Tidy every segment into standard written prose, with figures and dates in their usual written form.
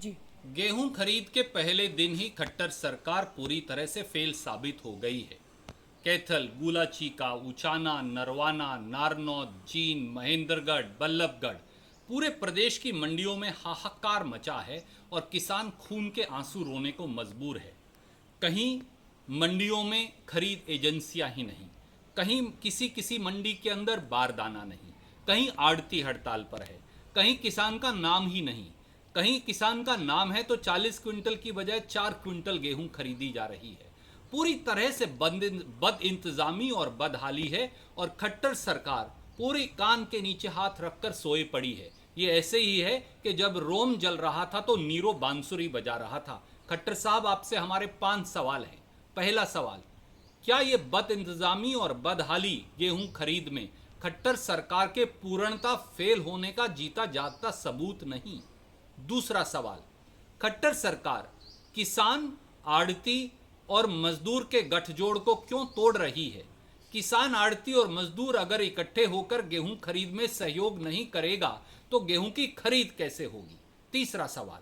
जी। गेहूं खरीद के पहले दिन ही खट्टर सरकार पूरी तरह से फेल साबित हो गई है। कैथल, गुलाचीका, उचाना, नरवाना, नारनौद, जींद, महेंद्रगढ़, बल्लभगढ़, पूरे प्रदेश की मंडियों में हाहाकार मचा है और किसान खून के आंसू रोने को मजबूर है। कहीं मंडियों में खरीद एजेंसियां ही नहीं, कहीं किसी किसी मंडी के अंदर बारदाना नहीं, कहीं आड़ती हड़ताल पर है, कहीं किसान का नाम ही नहीं, कहीं किसान का नाम है तो 40 क्विंटल की बजाय 4 क्विंटल गेहूं खरीदी जा रही है। पूरी तरह से बद इंतजामी और बदहाली है और खट्टर सरकार पूरी कान के नीचे हाथ रखकर सोए पड़ी है। ये ऐसे ही है कि जब रोम जल रहा था तो नीरो बांसुरी बजा रहा था। खट्टर साहब, आपसे हमारे 5 सवाल हैं। पहला सवाल, क्या ये बद इंतजामी और बदहाली गेहूं खरीद में खट्टर सरकार के पूर्णता फेल होने का जीता जागता सबूत नहीं? दूसरा सवाल, खट्टर सरकार किसान, आड़ती और मजदूर के गठजोड़ को क्यों तोड़ रही है? किसान, आड़ती और मजदूर अगर इकट्ठे होकर गेहूं खरीद में सहयोग नहीं करेगा तो गेहूं की खरीद कैसे होगी? तीसरा सवाल,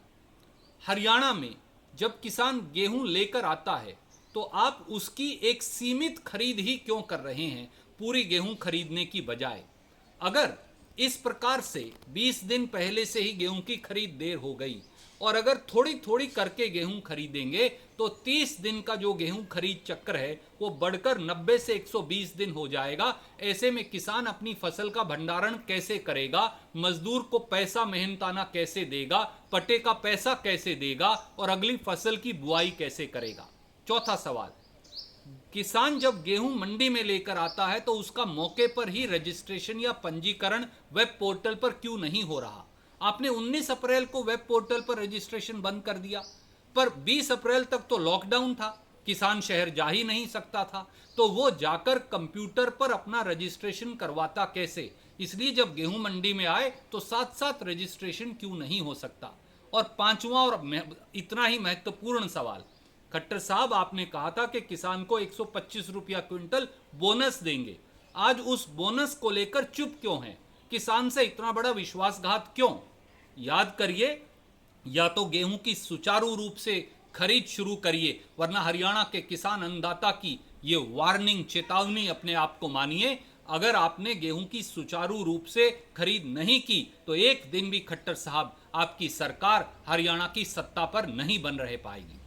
हरियाणा में जब किसान गेहूं लेकर आता है तो आप उसकी एक सीमित खरीद ही क्यों कर रहे हैं, पूरी गेहूं खरीदने की बजाय? अगर इस प्रकार से 20 दिन पहले से ही गेहूं की खरीद देर हो गई और अगर थोड़ी थोड़ी करके गेहूं खरीदेंगे तो 30 दिन का जो गेहूं खरीद चक्र है वो बढ़कर 90 से 120 दिन हो जाएगा। ऐसे में किसान अपनी फसल का भंडारण कैसे करेगा, मजदूर को पैसा मेहनताना कैसे देगा, पट्टे का पैसा कैसे देगा और अगली फसल की बुआई कैसे करेगा? चौथा सवाल, किसान जब गेहूं मंडी में लेकर आता है तो उसका मौके पर ही रजिस्ट्रेशन या पंजीकरण वेब पोर्टल पर क्यों नहीं हो रहा? आपने 19 अप्रैल को वेब पोर्टल पर रजिस्ट्रेशन बंद कर दिया, पर 20 अप्रैल तक तो लॉकडाउन था, किसान शहर जा ही नहीं सकता था, तो वो जाकर कंप्यूटर पर अपना रजिस्ट्रेशन करवाता कैसे? इसलिए जब गेहूं मंडी में आए तो साथ साथ रजिस्ट्रेशन क्यों नहीं हो सकता? और पांचवा और इतना ही महत्वपूर्ण सवाल, खट्टर साहब, आपने कहा था कि किसान को 125 रुपया क्विंटल बोनस देंगे। आज उस बोनस को लेकर चुप क्यों हैं? किसान से इतना बड़ा विश्वासघात क्यों? याद करिए, या तो गेहूं की सुचारू रूप से खरीद शुरू करिए, वरना हरियाणा के किसान अन्नदाता की ये वार्निंग, चेतावनी अपने आप को मानिए। अगर आपने गेहूं की सुचारू रूप से खरीद नहीं की तो एक दिन भी खट्टर साहब आपकी सरकार हरियाणा की सत्ता पर नहीं बन रह पाएगी।